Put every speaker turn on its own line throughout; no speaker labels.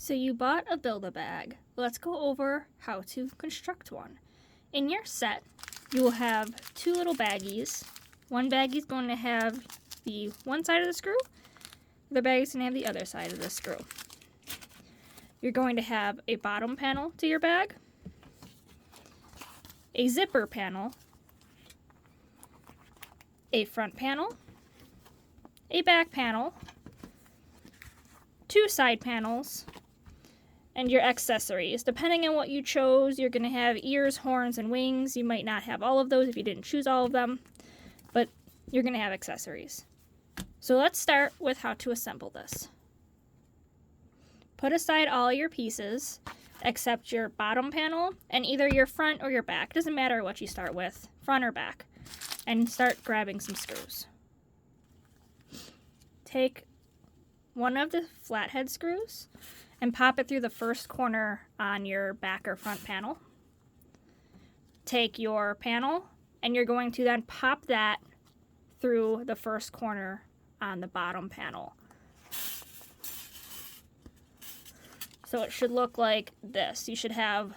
So you bought a Build-A-Bag. Let's go over how to construct one. In your set, you will have two little baggies. One baggie is going to have the one side of the screw. The other baggie is going to have the other side of the screw. You're going to have a bottom panel to your bag, a zipper panel, a front panel, a back panel, two side panels, and your accessories. Depending on what you chose, you're going to have ears, horns, and wings. You might not have all of those if you didn't choose all of them, but you're going to have accessories. So let's start with how to assemble this. Put aside all your pieces except your bottom panel and either your front or your back. Doesn't matter what you start with, front or back, and start grabbing some screws. Take one of the flathead screws and pop it through the first corner on your back or front panel. Take your panel and you're going to then pop that through the first corner on the bottom panel. So it should look like this. You should have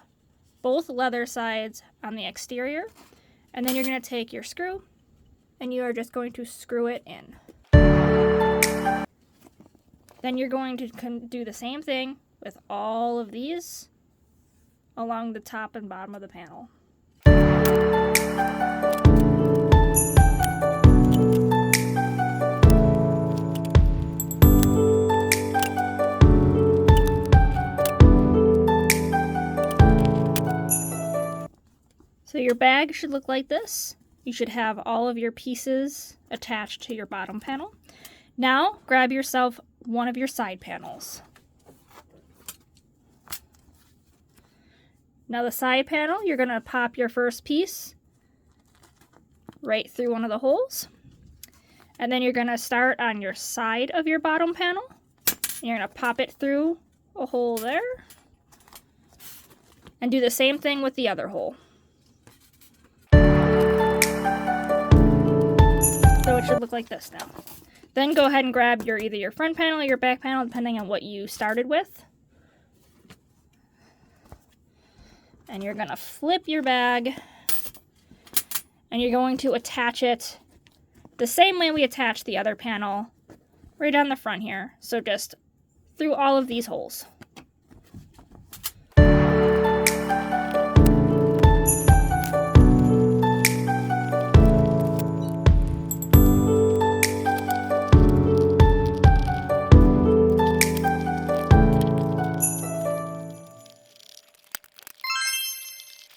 both leather sides on the exterior, and then you're going to take your screw and you are just going to screw it in. Then you're going to do the same thing with all of these along the top and bottom of the panel. So your bag should look like this. You should have all of your pieces attached to your bottom panel. Now grab yourself one of your side panels. Now the side panel, you're going to pop your first piece right through one of the holes. And then you're going to start on your side of your bottom panel. And you're going to pop it through a hole there. And do the same thing with the other hole. So it should look like this now. Then go ahead and grab either your front panel or your back panel, depending on what you started with. And you're going to flip your bag, and you're going to attach it the same way we attached the other panel, right on the front here. So just through all of these holes.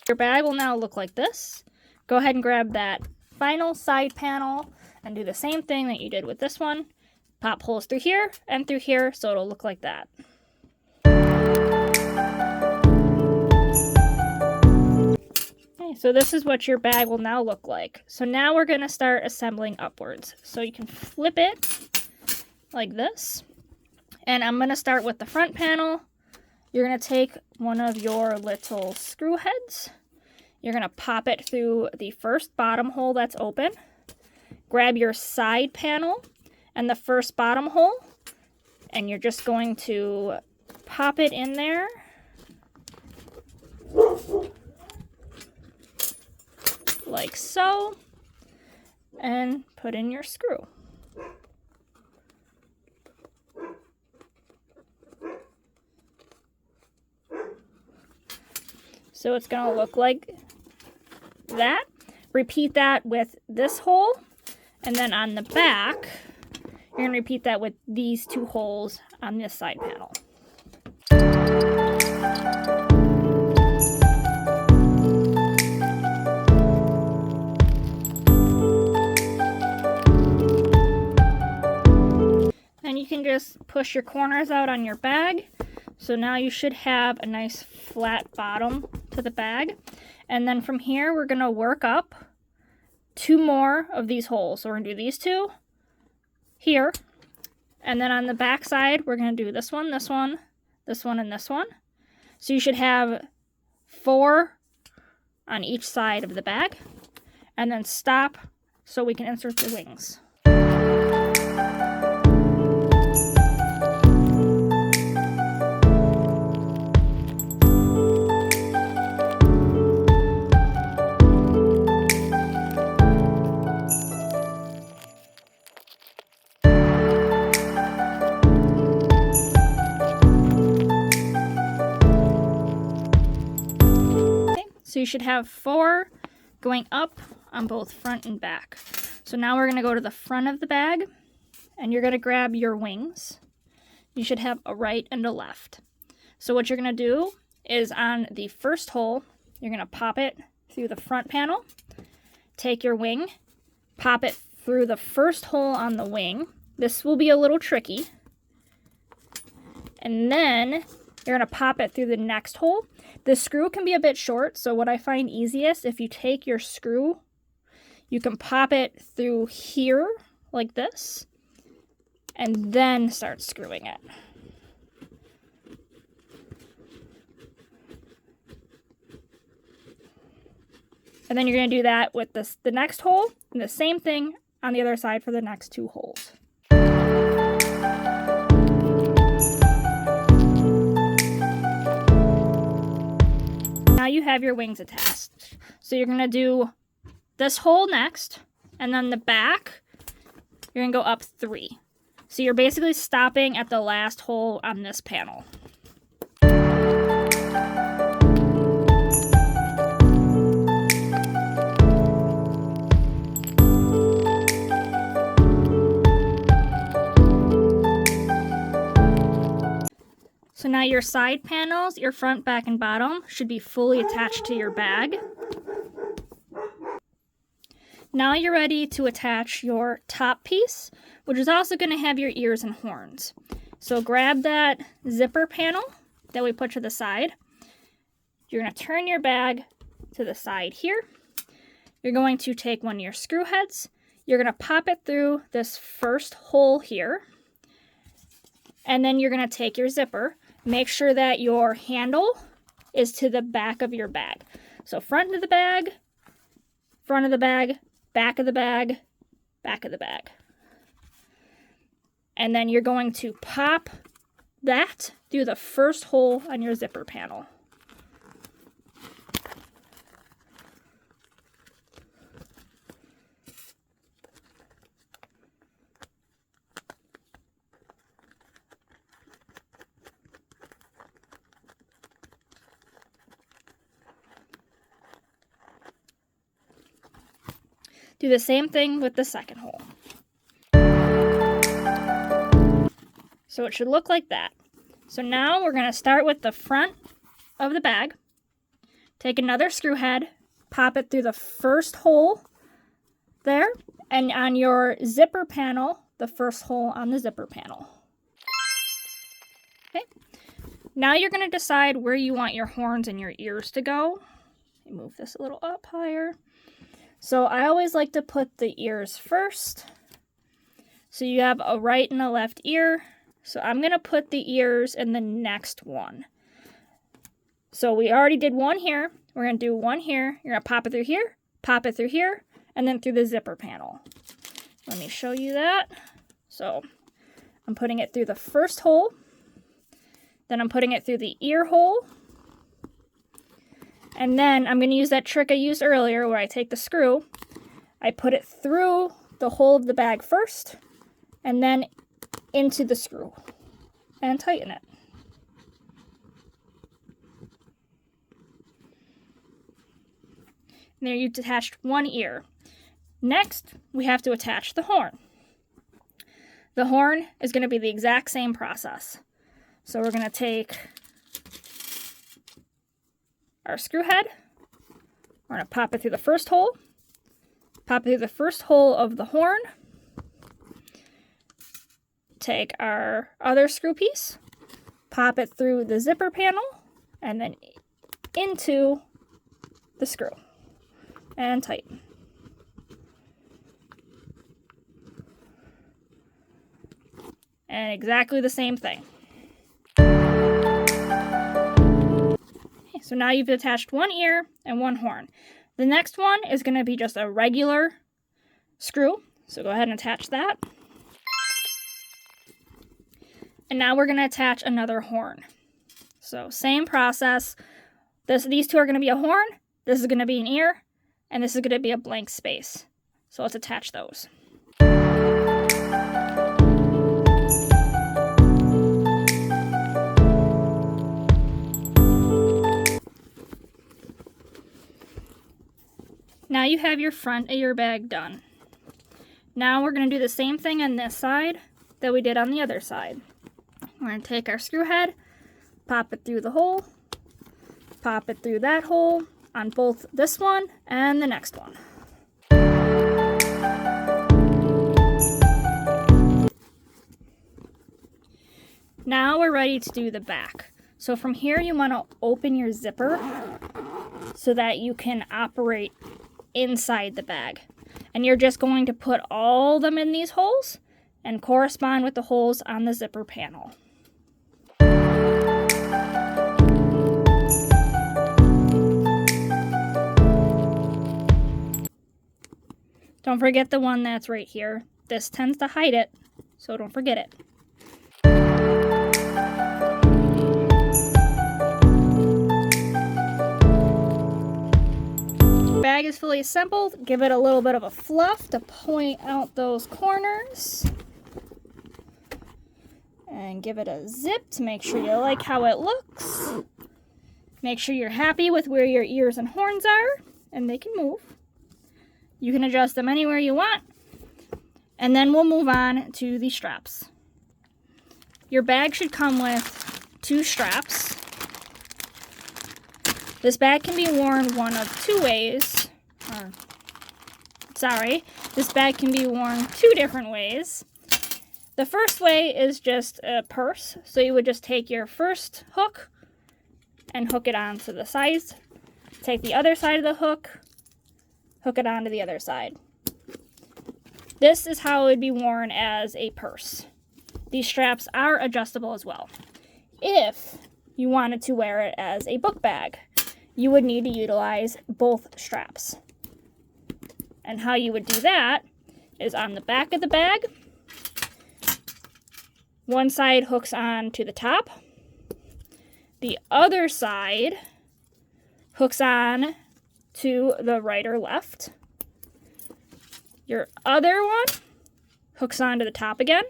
Your bag will now look like this. Go ahead and grab that final side panel and do the same thing that you did with this one. Pop holes through here and through here so it'll look like that. Okay, so this is what your bag will now look like. So now we're going to start assembling upwards. So you can flip it like this. And I'm going to start with the front panel. You're going to take one of your little screw heads. You're going to pop it through the first bottom hole that's open. Grab your side panel and the first bottom hole. And you're just going to pop it in there. Like so. And put in your screw. So it's going to look like that. Repeat that with this hole. And then on the back, you're going to repeat that with these two holes on this side panel. And you can just push your corners out on your bag. So now you should have a nice flat bottom to the bag. And then from here, we're going to work up two more of these holes. So we're going to do these two here. And then on the back side, we're going to do this one, this one, this one, and this one. So you should have 4 on each side of the bag. And then stop so we can insert the wings. you should have 4 going up on both front and back. So now we're going to go to the front of the bag, and you're going to grab your wings. You should have a right and a left. So what you're going to do is on the first hole, you're going to pop it through the front panel, take your wing, pop it through the first hole on the wing. This will be a little tricky. And then you're going to pop it through the next hole. The screw can be a bit short, so what I find easiest, if you take your screw, you can pop it through here like this, and then start screwing it. And then you're going to do that with the next hole, and the same thing on the other side for the next 2 holes. Now you have your wings attached. So you're going to do this hole next, and then the back, you're going to go up 3. So you're basically stopping at the last hole on this panel. So now your side panels, your front, back, and bottom, should be fully attached to your bag. Now you're ready to attach your top piece, which is also going to have your ears and horns. So grab that zipper panel that we put to the side. You're going to turn your bag to the side here. You're going to take one of your screw heads. You're going to pop it through this first hole here. And then you're going to take your zipper. Make sure that your handle is to the back of your bag. So front of the bag, front of the bag, back of the bag, back of the bag. And then you're going to pop that through the first hole on your zipper panel. Do the same thing with the second hole. So it should look like that. So now we're going to start with the front of the bag. Take another screw head, pop it through the first hole there, and on your zipper panel, the first hole on the zipper panel. Okay. Now you're going to decide where you want your horns and your ears to go. Let me move this a little up higher. So I always like to put the ears first. So you have a right and a left ear. So I'm going to put the ears in the next one. So we already did one here. We're going to do one here. You're going to pop it through here, pop it through here, and then through the zipper panel. Let me show you that. So I'm putting it through the first hole. Then I'm putting it through the ear hole. And then I'm going to use that trick I used earlier where I take the screw, I put it through the hole of the bag first, and then into the screw, and tighten it. And there you've attached one ear. Next, we have to attach the horn. The horn is going to be the exact same process. So we're going to take our screw head, we're going to pop it through the first hole, pop it through the first hole of the horn, take our other screw piece, pop it through the zipper panel, and then into the screw, and tighten. And exactly the same thing. So now you've attached one ear and one horn. The next one is going to be just a regular screw. So go ahead and attach that. And now we're going to attach another horn. So same process. These two are going to be a horn. This is going to be an ear. And this is going to be a blank space. So let's attach those. you have your front of your bag done. Now we're going to do the same thing on this side that we did on the other side. We're going to take our screw head, pop it through the hole, pop it through that hole on both this one and the next one. Now we're ready to do the back. So from here you want to open your zipper so that you can operate inside the bag. And you're just going to put all of them in these holes and correspond with the holes on the zipper panel. Don't forget the one that's right here. This tends to hide it, so don't forget it. Bag is fully assembled. Give it a little bit of a fluff to point out those corners. And give it a zip to make sure you like how it looks. Make sure you're happy with where your ears and horns are, and they can move. You can adjust them anywhere you want. And then we'll move on to the straps. Your bag should come with 2 straps. This bag can be worn one of 2 ways. This bag can be worn 2 different ways. The first way is just a purse. So you would just take your first hook and hook it onto the sides. Take the other side of the hook, hook it onto the other side. This is how it would be worn as a purse. These straps are adjustable as well. If you wanted to wear it as a book bag, you would need to utilize both straps. And how you would do that is on the back of the bag. One side hooks on to the top. The other side hooks on to the right or left. Your other one hooks on to the top again.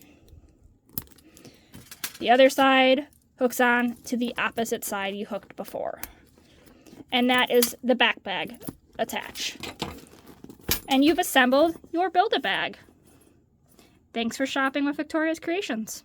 The other side hooks on to the opposite side you hooked before. And that is the back bag attach. And you've assembled your Build-A-Bag. Thanks for shopping with Victoria's Creations.